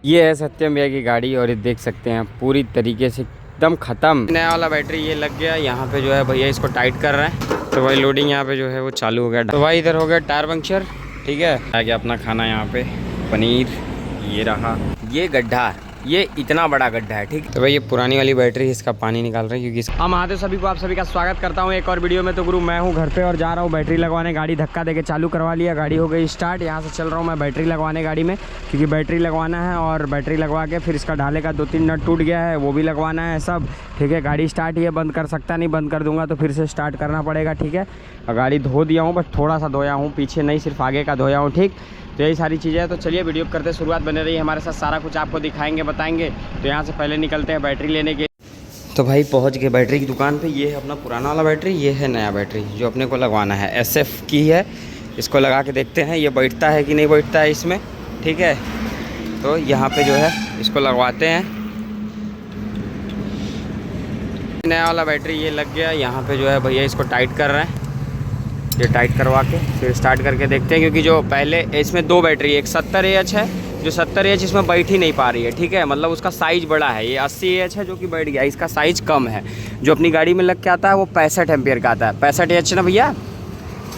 ये है सत्यम भैया की गाड़ी और ये देख सकते हैं पूरी तरीके से एकदम ख़त्म। नया वाला बैटरी ये लग गया। यहाँ पे जो है भैया इसको टाइट कर रहे हैं, तो भाई लोडिंग यहाँ पे जो है वो चालू हो गया। तो भाई इधर हो गया टायर पंक्चर, ठीक है। आ गया अपना खाना यहाँ पे, पनीर, ये रहा ये गड्ढा, ये इतना बड़ा गड्ढा है, ठीक है। तो भाई ये पुरानी वाली बैटरी, इसका पानी निकाल रहे हैं क्योंकि हम आते सभी को, आप सभी का स्वागत करता हूँ एक और वीडियो में। तो गुरु मैं हूँ घर पे और जा रहा हूँ बैटरी लगवाने। गाड़ी धक्का देके चालू करवा लिया, गाड़ी हो गई स्टार्ट। यहाँ से चल रहा हूँ मैं बैटरी लगवाने गाड़ी में, क्योंकि बैटरी लगवाना है और बैटरी लगवा के फिर इसका ढाले का 2-3 नट टूट गया है, वो भी लगवाना है सब, ठीक है। गाड़ी स्टार्ट ही है, बंद कर सकता नहीं, बंद कर दूंगा तो फिर से स्टार्ट करना पड़ेगा, ठीक है। और गाड़ी धो दिया हूँ, बस थोड़ा सा धोया हूँ, पीछे नहीं सिर्फ आगे का धोया हूँ, ठीक। तो यही सारी चीज़ें हैं। तो चलिए वीडियो करते शुरुआत, बने रही हमारे साथ, सारा कुछ आपको दिखाएंगे बताएंगे। तो यहाँ से पहले निकलते हैं बैटरी लेने के। तो भाई पहुँच गए बैटरी की दुकान पे। ये है अपना पुराना वाला बैटरी, ये है नया बैटरी जो अपने को लगवाना है। SF की है, इसको लगा के देखते हैं ये बैठता है कि नहीं बैठता है इसमें, ठीक है। तो यहाँ पे जो है इसको लगवाते हैं। नया वाला बैटरी ये लग गया। यहाँ पे जो है भैया इसको टाइट कर रहे हैं, ये टाइट करवा के फिर स्टार्ट करके देखते हैं। क्योंकि जो पहले इसमें 2 बैटरी है, एक 70Ah है, जो 70Ah इसमें बैठ ही नहीं पा रही है, ठीक है। मतलब उसका साइज़ बड़ा है, ये 80Ah है जो कि बैठ गया, इसका साइज़ कम है। जो अपनी गाड़ी में लग के आता है वो 65 एम्पियर का आता है, 65Ah ना भैया।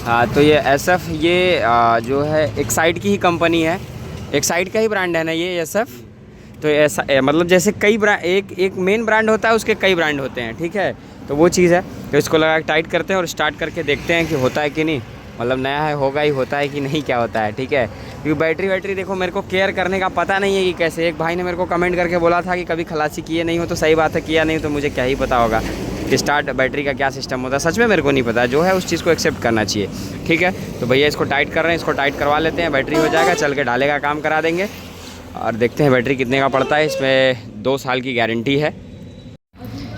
हाँ, तो ये SF ये जो है एक साइड की ही कंपनी है, एक साइड का ही ब्रांड है ना ये SF। तो ऐसा मतलब जैसे कई ब्रांड, एक मेन ब्रांड होता है, उसके कई ब्रांड होते हैं, ठीक है। तो वो चीज़ है। तो इसको लगा के टाइट करते हैं और स्टार्ट करके देखते हैं कि होता है कि नहीं, मतलब नया है होगा ही, होता है कि नहीं, क्या होता है, ठीक है। क्योंकि बैटरी देखो मेरे को केयर करने का पता नहीं है कि कैसे। एक भाई ने मेरे को कमेंट करके बोला था कि कभी खलासी किए नहीं हो, तो सही बात है, किया नहीं तो मुझे क्या ही पता होगा कि स्टार्ट बैटरी का क्या सिस्टम होता है। सच में मेरे को नहीं पता, जो है उस चीज़ को एक्सेप्ट करना चाहिए, ठीक है। तो भैया इसको टाइट कर रहे हैं, इसको टाइट करवा लेते हैं, बैटरी हो जाएगा, चल के ढाले का काम करा देंगे और देखते हैं बैटरी कितने का पड़ता है। इसमें 2 साल की गारंटी है।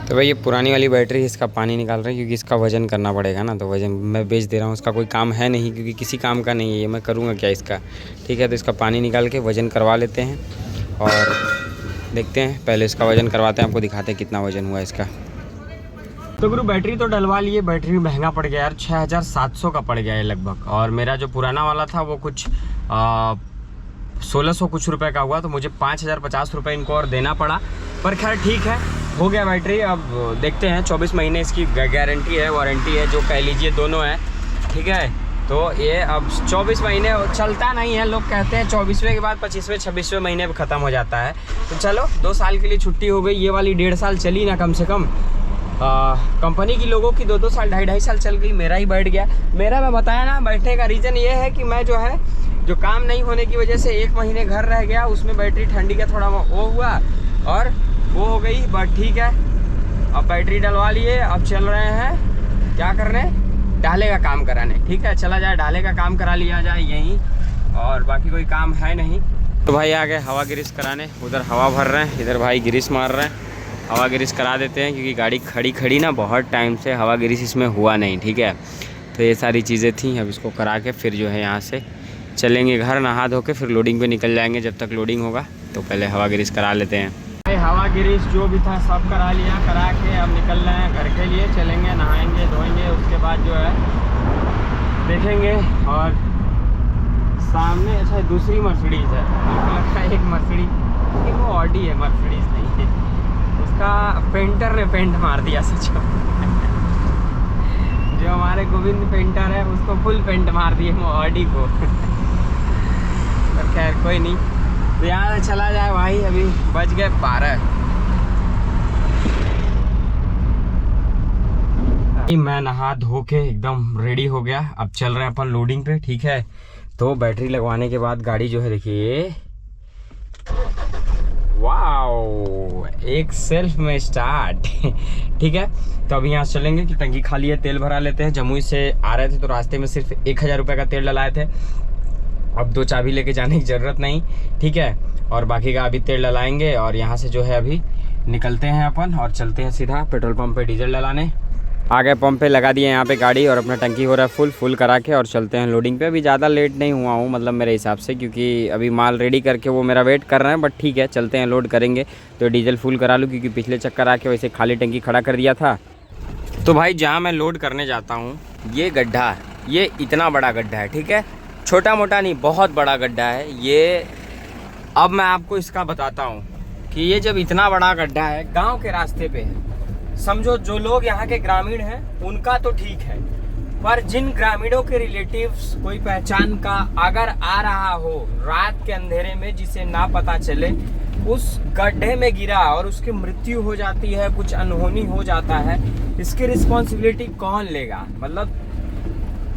तो भाई ये पुरानी वाली बैटरी, इसका पानी निकाल रहे हैं क्योंकि इसका वज़न करना पड़ेगा ना। तो वज़न मैं बेच दे रहा हूँ, उसका कोई काम है नहीं, क्योंकि किसी काम का नहीं है ये, मैं करूँगा क्या इसका, ठीक है। तो इसका पानी निकाल के वज़न करवा लेते हैं और देखते हैं। पहले इसका वज़न करवाते हैं, आपको दिखाते हैं कितना वज़न हुआ इसका। तो गुरु बैटरी तो डलवा लिए, बैटरी महंगा पड़ गया यार, 6700 का पड़ गया है लगभग। और मेरा जो पुराना वाला था वो कुछ 1600 कुछ रुपए का हुआ, तो मुझे 5050 रुपये इनको और देना पड़ा। पर खैर ठीक है, हो गया बैटरी। अब देखते हैं, 24 महीने इसकी गारंटी है, वारंटी है, जो कह लीजिए दोनों है, ठीक है। तो ये अब 24 महीने चलता नहीं है, लोग कहते हैं 24वें के बाद 25वें 26वें महीने पर ख़त्म हो जाता है। तो चलो 2 साल के लिए छुट्टी हो गई, ये वाली 1.5 साल चली ना कम से कम। कंपनी की लोगों की 2-2 साल 2.5 साल चल गई, मेरा ही बैठ गया। मेरा मैं बताया ना, बैठने का रीज़न ये है कि मैं जो है, जो काम नहीं होने की वजह से 1 महीने घर रह गया, उसमें बैटरी ठंडी का थोड़ा वो हुआ और वो हो गई, बट ठीक है। अब बैटरी डलवा लिए, अब चल रहे हैं क्या करने, ढाले का काम कराने, ठीक है। चला जाए ढाले का काम करा लिया जाए यहीं, और बाकी कोई काम है नहीं। तो भाई आ गए हवा गिरिश कराने, उधर हवा भर रहे हैं, इधर भाई गिरिश मार रहे हैं। हवा गिरिश करा देते हैं क्योंकि गाड़ी खड़ी ना बहुत टाइम से हवा गिरिश इसमें हुआ नहीं, ठीक है। तो ये सारी चीज़ें थी, अब इसको करा के फिर जो है यहाँ से चलेंगे घर, नहा धो के फिर लोडिंग पे निकल जाएंगे। जब तक लोडिंग होगा तो पहले हवा गिरिश करा लेते हैं। हवा गिरिश जो भी था सब करा लिया, करा के अब निकल रहे हैं घर के लिए। चलेंगे, नहाएंगे, धोएंगे, उसके बाद जो है देखेंगे। और सामने अच्छा दूसरी मर्सिडीज़ है, मुझे लगता है एक मर्सिडीज, वो ऑडी है, मर्सिडीज़ नहीं है। उसका पेंटर ने पेंट मार दिया सच। जो हमारे गोविंद पेंटर है उसको फुल पेंट मार दिए वो ऑडी को। पर खैर कोई नहीं, तो यहाँ से चला जाए भाई। अभी बज गए 12। मैं नहा धो के एकदम रेडी हो गया, अब चल रहे हैं अपन लोडिंग पे, ठीक है। तो बैटरी लगवाने के बाद गाड़ी जो है देखिए, वाओ, एक सेल्फ में स्टार्ट। ठीक है। तो अभी यहाँ चलेंगे कि टंकी खाली है, तेल भरा लेते हैं। जमुई से आ रहे थे तो रास्ते में सिर्फ 1000 रुपये का तेल डलाए थे, अब 2 चाबी लेके जाने की ज़रूरत नहीं, ठीक है। और बाकी का अभी तेल डलाएंगे और यहाँ से जो है अभी निकलते हैं अपन और चलते हैं सीधा पेट्रोल पंप पे डीजल डलाने। आ गए पंप पे, लगा दिए यहाँ पे गाड़ी और अपना टंकी हो रहा है फुल करा के और चलते हैं लोडिंग पे। अभी ज़्यादा लेट नहीं हुआ हूँ मतलब मेरे हिसाब से, क्योंकि अभी माल रेडी करके वो मेरा वेट कर रहे हैं, बट ठीक है चलते हैं, लोड करेंगे। तो डीजल फुल करा लूँ क्योंकि पिछले चक्कर आके वैसे खाली टंकी खड़ा कर दिया था। तो भाई जहाँ मैं लोड करने जाता हूँ, ये गड्ढा, ये इतना बड़ा गड्ढा है, ठीक है, छोटा मोटा नहीं, बहुत बड़ा गड्ढा है। ये अब मैं आपको इसका बताता हूँ कि ये जब इतना बड़ा गड्ढा है, गांव के रास्ते पे है, समझो जो लोग यहाँ के ग्रामीण हैं उनका तो ठीक है, पर जिन ग्रामीणों के रिलेटिव्स कोई पहचान का अगर आ रहा हो रात के अंधेरे में, जिसे ना पता चले, उस गड्ढे में गिरा और उसकी मृत्यु हो जाती है, कुछ अनहोनी हो जाता है, इसकी रिस्पॉन्सिबिलिटी कौन लेगा? मतलब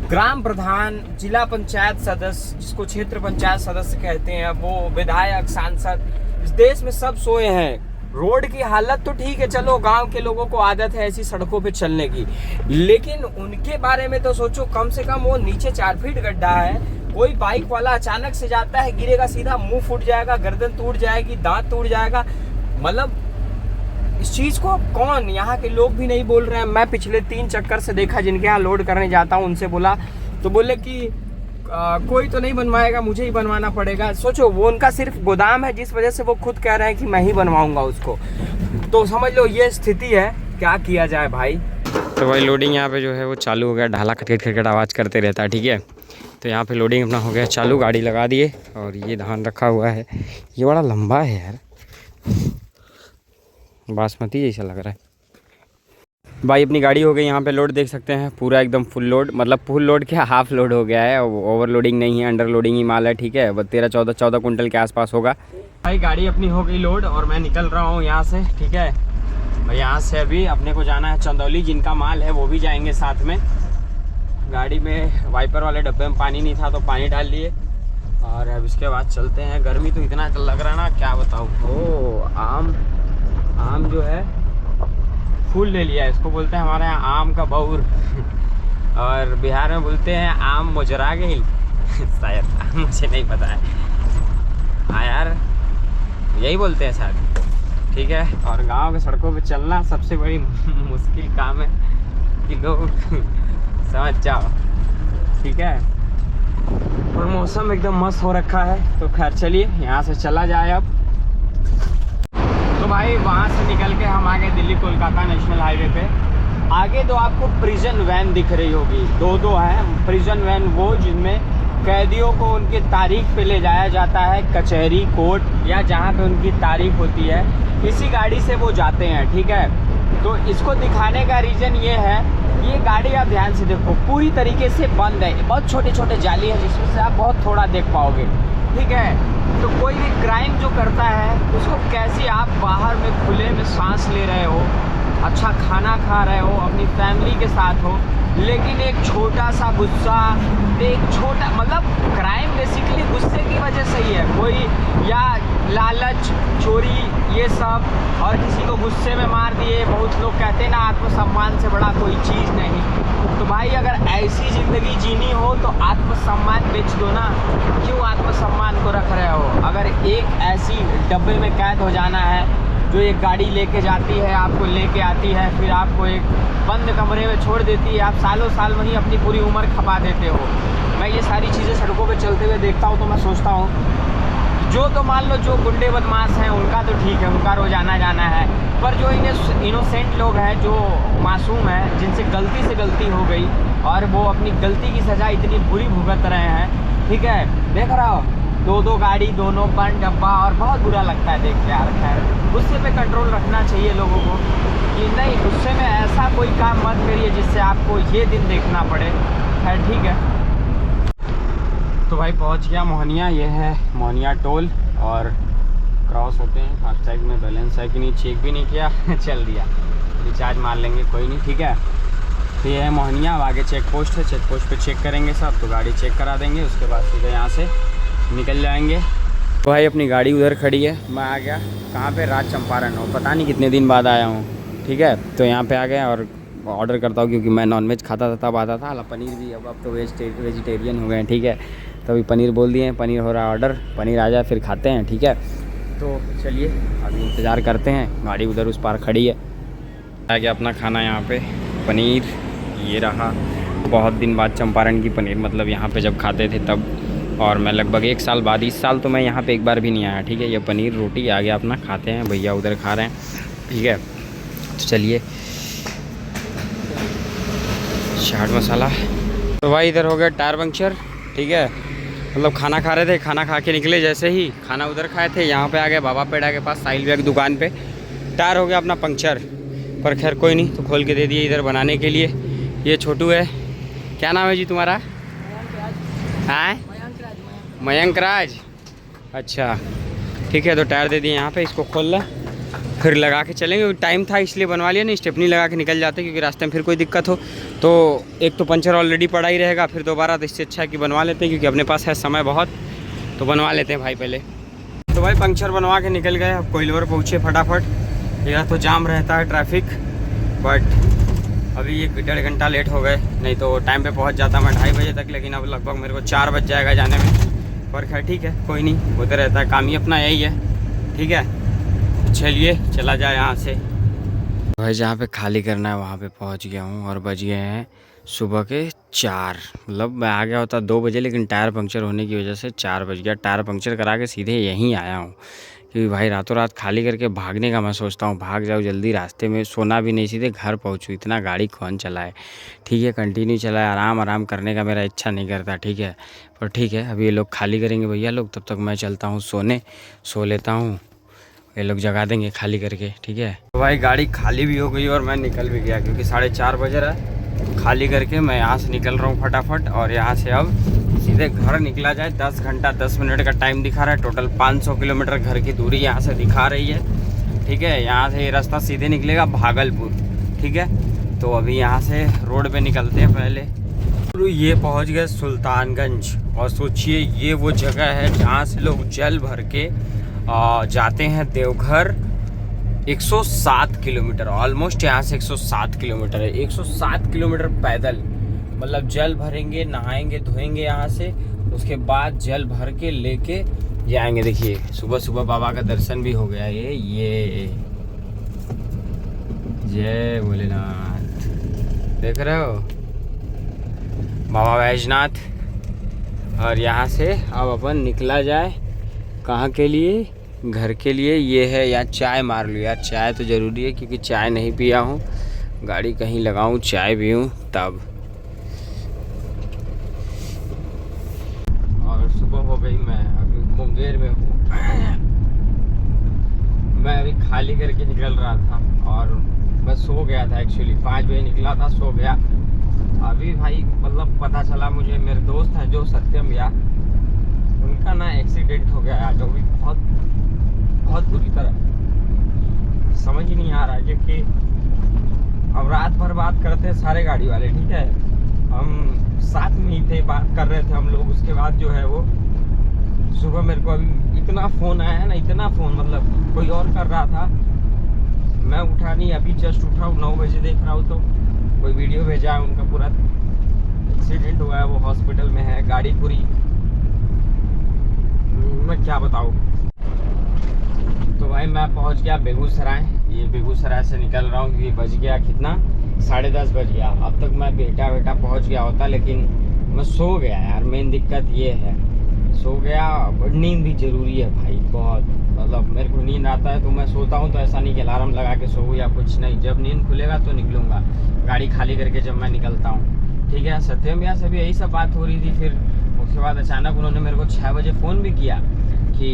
ग्राम प्रधान, जिला पंचायत सदस्य, जिसको क्षेत्र पंचायत सदस्य कहते हैं, वो विधायक, सांसद, इस देश में सब सोए हैं। रोड की हालत तो ठीक है, चलो गांव के लोगों को आदत है ऐसी सड़कों पे चलने की, लेकिन उनके बारे में तो सोचो। कम से कम वो नीचे 4 फीट गड्ढा है, कोई बाइक वाला अचानक से जाता है, गिरेगा, सीधा मुंह फूट जाएगा, गर्दन टूट जाएगी, दांत टूट जाएगा। मतलब इस चीज को कौन, यहाँ के लोग भी नहीं बोल रहे हैं। मैं पिछले 3 चक्कर से देखा, जिनके यहाँ लोड करने जाता हूँ उनसे बोला तो बोले कि कोई तो नहीं बनवाएगा, मुझे ही बनवाना पड़ेगा। सोचो, वो उनका सिर्फ गोदाम है, जिस वजह से वो खुद कह रहे हैं कि मैं ही बनवाऊंगा उसको। तो समझ लो ये स्थिति है, क्या किया जाए भाई। तो भाई लोडिंग यहाँ पे जो है वो चालू हो गया, ढाला खटखट खटखट आवाज़ करते रहता है, ठीक है। तो यहाँ पे लोडिंग अपना हो गया चालू, गाड़ी लगा दिए और ये धान रखा हुआ है। ये बड़ा लंबा है यार, बासमती जैसा लग रहा है। भाई अपनी गाड़ी हो गई यहाँ पे लोड, देख सकते हैं पूरा एकदम फुल लोड, मतलब फुल लोड क्या, हाफ लोड हो गया है, ओवरलोडिंग नहीं है, अंडर लोडिंग ही माल है, ठीक है। 13-14 कुंटल के आसपास होगा। भाई गाड़ी अपनी हो गई लोड और मैं निकल रहा हूँ यहाँ से, ठीक है। भाई यहाँ से अभी अपने को जाना है चंदौली, जिनका माल है वो भी जाएंगे साथ में। गाड़ी में वाइपर वाले डब्बे में पानी नहीं था तो पानी डाल लिए और अब इसके बाद चलते हैं। गर्मी तो इतना लग रहा है ना, क्या बताऊँ। ओ आम जो है फूल ले लिया, इसको बोलते हैं हमारे यहाँ आम का बौर और बिहार में बोलते हैं आम मोजरा गई शायद, मुझे नहीं पता है। हाँ यार, यही बोलते हैं शायद, ठीक है। और गांव के सड़कों पे चलना सबसे बड़ी मुश्किल काम है कि लोग समझ जाओ, ठीक है। और मौसम एकदम मस्त हो रखा है, तो खैर चलिए यहाँ से चला जाए अब। तो भाई वहाँ से निकल के हम आ गए दिल्ली कोलकाता नेशनल हाईवे पे। आगे तो आपको प्रिजन वैन दिख रही होगी, 2 हैं प्रिजन वैन, वो जिनमें कैदियों को उनकी तारीख पे ले जाया जाता है, कचहरी, कोर्ट या जहाँ पे उनकी तारीख होती है, इसी गाड़ी से वो जाते हैं, ठीक है। तो इसको दिखाने का रीज़न ये है, ये गाड़ी आप ध्यान से देखो पूरी तरीके से बंद है, बहुत छोटे छोटे जाली है जिसमें से आप बहुत थोड़ा देख पाओगे, ठीक है। तो कोई भी क्राइम जो करता है उसको कैसे आप बाहर में खुले में सांस ले रहे हो, अच्छा खाना खा रहे हो, अपनी फैमिली के साथ हो, लेकिन एक छोटा सा गुस्सा, एक छोटा मतलब क्राइम बेसिकली गुस्से की वजह से ही है, कोई या लालच, चोरी, ये सब, और किसी को गुस्से में मार दिए। बहुत लोग कहते हैं ना आत्मसम्मान से बड़ा कोई चीज़ नहीं। तो भाई अगर ऐसी ज़िंदगी जीनी हो तो आत्मसम्मान बेच दो ना, क्यों आत्मसम्मान को रख रहे हो। अगर एक ऐसी डब्बे में कैद हो जाना है जो एक गाड़ी लेके जाती है, आपको लेके आती है, फिर आपको एक बंद कमरे में छोड़ देती है, आप सालों साल वहीं अपनी पूरी उम्र खपा देते हो। मैं ये सारी चीज़ें सड़कों पे चलते हुए देखता हूँ तो मैं सोचता हूँ जो तो मान लो जो गुंडे बदमाश हैं उनका तो ठीक है, उनका रोजाना जाना है, पर जो इनोसेंट लोग हैं, जो मासूम हैं, जिनसे गलती से गलती हो गई और वो अपनी गलती की सज़ा इतनी बुरी भुगत रहे हैं, ठीक है। देख रहा हो 2 गाड़ी, दोनों बंद डब्बा, और बहुत बुरा लगता है देख के यार। खैर गुस्से पे कंट्रोल रखना चाहिए लोगों को कि नहीं, गुस्से में ऐसा कोई काम मत करिए जिससे आपको ये दिन देखना पड़े। खैर ठीक है। तो भाई पहुंच गया मोहनिया, ये है मोहनिया टोल और क्रॉस होते हैं। फास्टैग में बैलेंस है कि नहीं चेक भी नहीं किया चल दिया, रिचार्ज मार लेंगे कोई नहीं, ठीक है। तो ये है मोहनिया, अब आगे चेक पोस्ट है, चेक पोस्ट पे चेक करेंगे सब, तो गाड़ी चेक करा देंगे, उसके बाद सीधे यहाँ से निकल जाएंगे। तो भाई अपनी गाड़ी उधर खड़ी है, मैं आ गया कहाँ पे, राज चंपारण हो, पता नहीं कितने दिन बाद आया हूँ, ठीक है। तो यहाँ पे आ गया और ऑर्डर करता हूँ, क्योंकि मैं नॉनवेज खाता था तब आता था, हालांकि पनीर भी, अब तो वेजिटेरियन हो गए हैं, ठीक है। तो अभी पनीर बोल दिए हैं, पनीर हो रहा है ऑर्डर, पनीर आ जाए फिर खाते हैं, ठीक है। तो चलिए अभी इंतज़ार करते हैं, गाड़ी उधर उस पार खड़ी है। आ गया अपना खाना यहाँ पे, पनीर ये रहा, बहुत दिन बाद चंपारण की पनीर, मतलब यहाँ पे जब खाते थे तब, और मैं लगभग 1 साल बाद, इस साल तो मैं यहाँ पे एक बार भी नहीं आया, ठीक है। ये पनीर रोटी आ गया अपना, खाते हैं, भैया उधर खा रहे हैं, ठीक है। तो चलिए, चाट मसाला। तो भाई इधर हो गया टायर पंक्चर, ठीक है। मतलब खाना खा रहे थे, खाना खा के निकले, जैसे ही खाना उधर खाए थे यहाँ पे आ गए बाबा पेड़ा के पास, साहिल भैया की दुकान पे। टायर हो गया अपना पंक्चर, पर खैर कोई नहीं, तो खोल के दे दिए इधर बनाने के लिए। ये छोटू है, क्या नाम है जी तुम्हारा? हाँ, मयंक राज। अच्छा ठीक है, तो टायर दे दिए यहाँ पे, इसको खोल लें फिर लगा के चलेंगे। टाइम था इसलिए बनवा लिया, नहीं स्टेपनी लगा के निकल जाते क्योंकि रास्ते में फिर कोई दिक्कत हो तो एक तो पंचर ऑलरेडी पड़ा ही रहेगा, फिर दोबारा, तो इससे अच्छा है कि बनवा लेते हैं क्योंकि अपने पास है समय बहुत, तो बनवा लेते हैं भाई पहले। तो भाई पंचर बनवा के निकल गए, अब कोइलवर पहुँचे फटाफट। यहाँ तो जाम रहता है ट्रैफिक, बट अभी 1-1.5 घंटा लेट हो गए, नहीं तो टाइम पे पहुँच जाता मैं 2:30 बजे तक, लेकिन अब लगभग मेरे को 4 बज जाएगा जाने में। पर खैर ठीक है, कोई नहीं, होते रहता है, काम ही अपना यही है। ठीक है, चलिए चला जाए यहाँ से। भाई जहाँ पे खाली करना है वहाँ पे पहुँच गया हूँ और बज गए हैं सुबह के 4। मतलब मैं आ गया होता 2 बजे, लेकिन टायर पंक्चर होने की वजह से 4 बज गया। टायर पंक्चर करा के सीधे यहीं आया हूँ क्योंकि भाई रातों रात खाली करके भागने का मैं सोचता हूँ, भाग जाऊँ जल्दी, रास्ते में सोना भी नहीं, सीधे घर पहुँचूँ। इतना गाड़ी कौन चलाए, ठीक है कंटिन्यू चलाए, आराम करने का मेरा इच्छा नहीं करता। ठीक है, पर ठीक है, अभी ये लोग खाली करेंगे भैया लोग, तब तक मैं चलता हूँ सोने, सो लेता हूँ, ये लोग जगा देंगे खाली करके। ठीक है, तो भाई गाड़ी खाली भी हो गई और मैं निकल भी गया क्योंकि 4:30 बज रहा है। खाली करके मैं यहाँ से निकल रहा हूँ फटाफट, और यहाँ से अब सीधे घर निकला जाए। 10 घंटा 10 मिनट का टाइम दिखा रहा है, टोटल 500 किलोमीटर घर की दूरी यहाँ से दिखा रही है। ठीक है, यहाँ से ये रास्ता सीधे निकलेगा भागलपुर। ठीक है, तो अभी यहाँ से रोड पे निकलते हैं पहले। तो ये पहुँच गए सुल्तानगंज, और सोचिए ये वो जगह है जहाँ से लोग जल भर के जाते हैं देवघर। 107 किलोमीटर ऑलमोस्ट, यहाँ से 107 किलोमीटर है, 107 किलोमीटर पैदल। मतलब जल भरेंगे, नहाएंगे, धोएंगे यहाँ से, उसके बाद जल भर के लेके जाएंगे। देखिए सुबह सुबह बाबा का दर्शन भी हो गया। ये जय भोलेनाथ, देख रहे हो बाबा वैजनाथ। और यहाँ से अब अपन निकला जाए कहाँ के लिए? घर के लिए। ये है यार, चाय मार लो यार, चाय तो ज़रूरी है क्योंकि चाय नहीं पिया हूँ, गाड़ी कहीं लगाऊँ चाय पीऊँ तब। और सुबह हो गई, मैं अभी मुंगेर में हूँ। मैं अभी खाली करके निकल रहा था और बस सो गया था, एक्चुअली 5 बजे निकला था, सो गया। अभी भाई मतलब पता चला मुझे, मेरे दोस्त हैं जो सत्यम या, उनका ना एक्सीडेंट हो गया आज, जो भी बहुत बुरी तरह, समझ ही नहीं आ रहा क्योंकि अब रात भर बात करते हैं सारे गाड़ी वाले। ठीक है, हम साथ में ही थे, बात कर रहे थे हम लोग। उसके बाद जो है वो सुबह मेरे को अभी इतना फ़ोन आया है ना, इतना फ़ोन, मतलब कोई और कर रहा था, मैं उठा नहीं, अभी जस्ट उठा हूँ 9 बजे, देख रहा हूँ तो कोई वीडियो भेजा है, उनका पूरा एक्सीडेंट हुआ है, वो हॉस्पिटल में है, गाड़ी पूरी, मैं क्या बताऊँ। तो भाई मैं पहुंच गया बेगूसराय। ये बेगूसराय से निकल रहा हूँ, ये बज गया कितना, 10:30 बज गया। अब तक मैं बेटा पहुंच गया होता, लेकिन मैं सो गया यार, मेन दिक्कत ये है, सो गया। नींद भी ज़रूरी है भाई बहुत, मतलब मेरे को नींद आता है तो मैं सोता हूँ, तो ऐसा नहीं कि अलार्म लगा के सोऊँ या कुछ नहीं, जब नींद खुलेगा तो निकलूँगा, गाड़ी खाली करके जब मैं निकलता हूँ। ठीक है, सत्यम भैया से भी यही सब बात हो रही थी। फिर उसके बाद अचानक उन्होंने मेरे को 6 बजे फ़ोन भी किया कि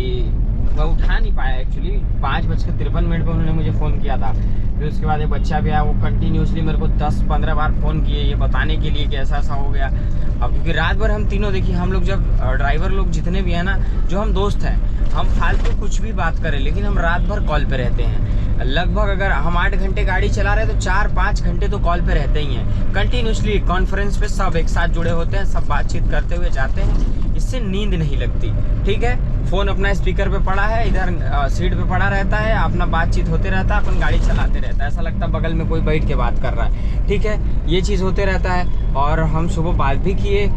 मैं उठा नहीं पाया, एक्चुअली 5:53 पर उन्होंने मुझे फ़ोन किया था। फिर उसके बाद एक बच्चा भी आया, वो कंटिन्यूसली मेरे को 10-15 बार फ़ोन किए ये बताने के लिए कि ऐसा ऐसा हो गया। अब क्योंकि रात भर हम तीनों, देखिए हम लोग जब ड्राइवर लोग जितने भी हैं ना, जो हम दोस्त हैं, हम फालतू कुछ भी बात करें, लेकिन हम रात भर कॉल पे रहते हैं। लगभग अगर हम 8 घंटे गाड़ी चला रहे हैं तो 4-5 घंटे तो कॉल पे रहते ही हैं कंटिन्यूसली। कॉन्फ्रेंस पे सब एक साथ जुड़े होते हैं, सब बातचीत करते हुए जाते हैं, इससे नींद नहीं लगती। ठीक है, फ़ोन अपना स्पीकर पे पड़ा है, इधर सीट पे पड़ा रहता है, अपना बातचीत होते रहता है, अपन गाड़ी चलाते रहता है, ऐसा लगता है बगल में कोई बैठ के बात कर रहा है। ठीक है, ये चीज़ होते रहता है। और हम सुबह बात भी किए,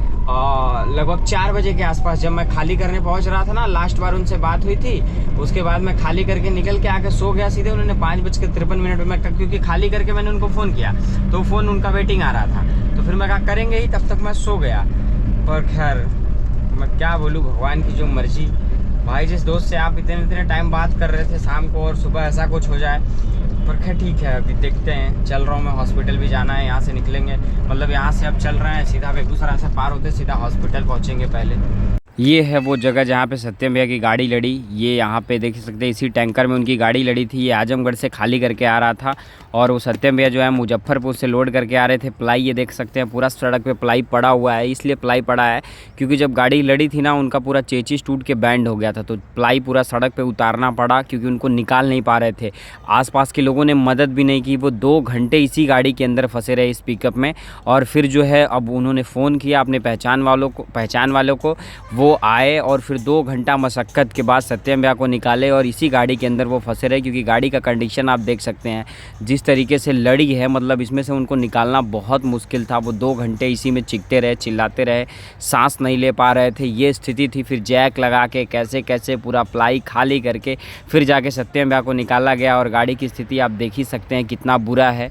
लगभग 4 बजे के आसपास, जब मैं खाली करने पहुंच रहा था ना, लास्ट बार उनसे बात हुई थी। उसके बाद मैं खाली करके निकल के आके सो गया सीधे। उन्होंने 5:53 पे, मैं क्योंकि खाली करके मैंने उनको फ़ोन किया तो फ़ोन उनका वेटिंग आ रहा था, तो फिर मैं कहा करेंगे ही, तब तक मैं सो गया। पर खैर मैं क्या बोलूँ, भगवान की जो मर्जी। भाई जिस दोस्त से आप इतने टाइम बात कर रहे थे शाम को, और सुबह ऐसा कुछ हो जाए, पर खैर ठीक है, अभी देखते हैं। चल रहा हूँ मैं, हॉस्पिटल भी जाना है, यहाँ से निकलेंगे, मतलब यहाँ से अब चल रहे हैं सीधा बेगूसराय से पार होते सीधा हॉस्पिटल पहुँचेंगे पहले। ये है वो जगह जहाँ पे सत्यम भैया की गाड़ी लड़ी। ये यहाँ पे देख सकते हैं, इसी टैंकर में उनकी गाड़ी लड़ी थी। ये आजमगढ़ से खाली करके आ रहा था और वो सत्यम भैया जो है मुजफ्फरपुर से लोड करके आ रहे थे। प्लाई ये देख सकते हैं, पूरा सड़क पे प्लाई पड़ा हुआ है। इसलिए प्लाई पड़ा है क्योंकि जब गाड़ी लड़ी थी ना, उनका पूरा चेचिस टूट के बैंड हो गया था, तो प्लाई पूरा सड़क पर उतारना पड़ा क्योंकि उनको निकाल नहीं पा रहे थे। आसपास के लोगों ने मदद भी नहीं की। वो 2 घंटे इसी गाड़ी के अंदर फंसे रहे, इस पिकअप में। और फिर जो है अब उन्होंने फ़ोन किया अपने पहचान वालों को, वो आए और फिर 2 घंटा मशक्क़त के बाद सत्यम भैया को निकाले और इसी गाड़ी के अंदर वो फंसे रहे। क्योंकि गाड़ी का कंडीशन आप देख सकते हैं जिस तरीके से लड़ी है, मतलब इसमें से उनको निकालना बहुत मुश्किल था। वो 2 घंटे इसी में चीखते रहे, चिल्लाते रहे, सांस नहीं ले पा रहे थे, ये स्थिति थी। फिर जैक लगा के कैसे कैसे पूरा प्लाई खाली करके फिर जाके सत्यम भैया को निकाला गया। और गाड़ी की स्थिति आप देख ही सकते हैं कितना बुरा है।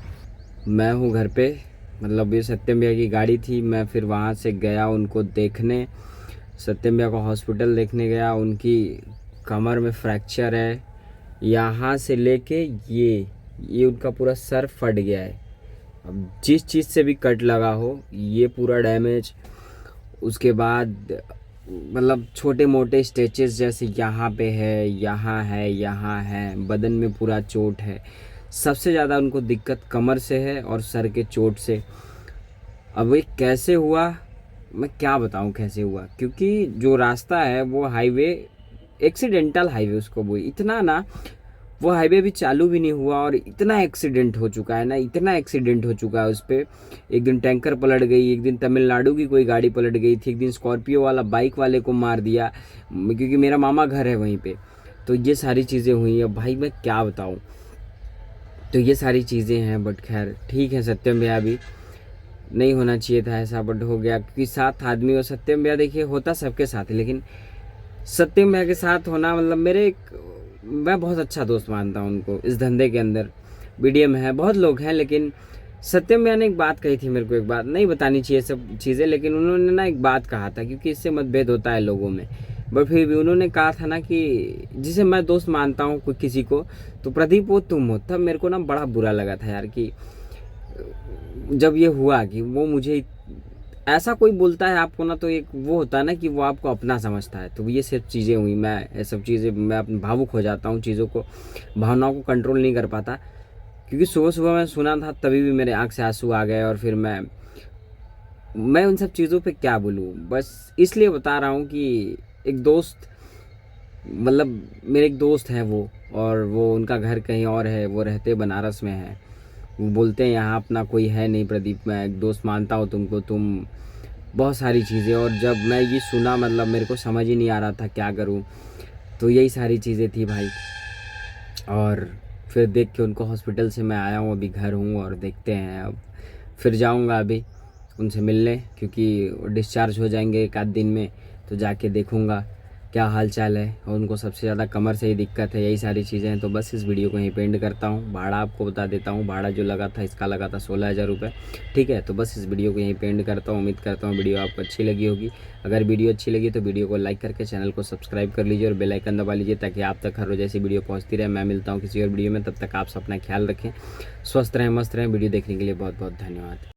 मैं हूँ घर पे, मतलब ये सत्यम भैया की गाड़ी थी। मैं फिर वहाँ से गया उनको देखने, सत्यम भैया को हॉस्पिटल देखने गया। उनकी कमर में फ्रैक्चर है, यहाँ से लेके ये उनका पूरा सर फट गया है। अब जिस चीज़ से भी कट लगा हो, ये पूरा डैमेज। उसके बाद मतलब छोटे मोटे स्टेचेस जैसे यहाँ पे है, यहाँ है, यहाँ है, बदन में पूरा चोट है। सबसे ज़्यादा उनको दिक्कत कमर से है और सर के चोट से। अब ये कैसे हुआ, मैं क्या बताऊं कैसे हुआ, क्योंकि जो रास्ता है वो हाईवे, एक्सीडेंटल हाईवे उसको वो इतना ना, वो हाईवे भी चालू भी नहीं हुआ और इतना एक्सीडेंट हो चुका है ना, इतना एक्सीडेंट हो चुका है उस पर। एक दिन टैंकर पलट गई, एक दिन तमिलनाडु की कोई गाड़ी पलट गई थी, एक दिन स्कॉर्पियो वाला बाइक वाले को मार दिया, क्योंकि मेरा मामा घर है वहीं पे। तो ये सारी चीज़ें हुई। अब भाई मैं क्या बताऊँ, तो ये सारी चीज़ें हैं। बट खैर ठीक है, सत्यम भैया भी नहीं होना चाहिए था ऐसा, बट हो गया क्योंकि 7 आदमी। और सत्यम भैया देखिए होता सबके साथ है, लेकिन सत्यम भैया के साथ होना मतलब मैं बहुत अच्छा दोस्त मानता हूँ उनको इस धंधे के अंदर। बीडीएम है, बहुत लोग हैं, लेकिन सत्यम भैया ने एक बात कही थी मेरे को, एक बात नहीं बतानी चाहिए सब चीज़ें, लेकिन उन्होंने ना एक बात कहा था, क्योंकि इससे मतभेद होता है लोगों में। बट फिर भी उन्होंने कहा था ना कि जिसे मैं दोस्त मानता हूँ कोई किसी को, तो प्रदीप वो तुम हो। तब मेरे को ना बड़ा बुरा लगा था यार, कि जब ये हुआ कि वो मुझे ऐसा कोई बोलता है आपको ना, तो एक वो होता है ना कि वो आपको अपना समझता है। तो ये सब चीज़ें हुई, मैं ये सब चीज़ें मैं अपने भावुक हो जाता हूँ, चीज़ों को, भावनाओं को कंट्रोल नहीं कर पाता। क्योंकि सुबह सुबह मैं सुना था तभी भी मेरे आँख से आंसू आ गए। और फिर मैं उन सब चीज़ों पे क्या बोलूँ, बस इसलिए बता रहा हूँ कि एक दोस्त, मतलब मेरे एक दोस्त हैं वो, और वो उनका घर कहीं और है, वो रहते बनारस में है। वो बोलते हैं यहाँ अपना कोई है नहीं प्रदीप, मैं एक दोस्त मानता हूँ तुमको, तुम बहुत सारी चीज़ें। और जब मैं ये सुना, मतलब मेरे को समझ ही नहीं आ रहा था क्या करूँ। तो यही सारी चीज़ें थी भाई। और फिर देख के उनको हॉस्पिटल से मैं आया हूँ, अभी घर हूँ, और देखते हैं अब फिर जाऊँगा अभी उनसे मिलने, क्योंकि डिस्चार्ज हो जाएंगे 1 आध दिन में। तो जाके देखूँगा क्या हाल चाल है। और उनको सबसे ज़्यादा कमर से ही दिक्कत है, यही सारी चीज़ें हैं। तो बस इस वीडियो को यहीं पे एंड करता हूँ। भाड़ा आपको बता देता हूँ, भाड़ा जो लगा था इसका लगा था 16,000 रुपये। ठीक है, तो बस इस वीडियो को यहीं पे एंड करता हूँ। उम्मीद करता हूँ वीडियो आपको अच्छी लगी होगी। अगर वीडियो अच्छी लगी तो वीडियो को लाइक करके चैनल को सब्सक्राइब कर लीजिए और बेल आइकन दबा लीजिए, ताकि आप तक हर रोज़ ऐसी वीडियो पहुँचती रहे। मैं मिलता हूँ किसी और वीडियो में, तब तक आप अपना ख्याल रखें, स्वस्थ रहें, मस्त रहें। वीडियो देखने के लिए बहुत बहुत धन्यवाद।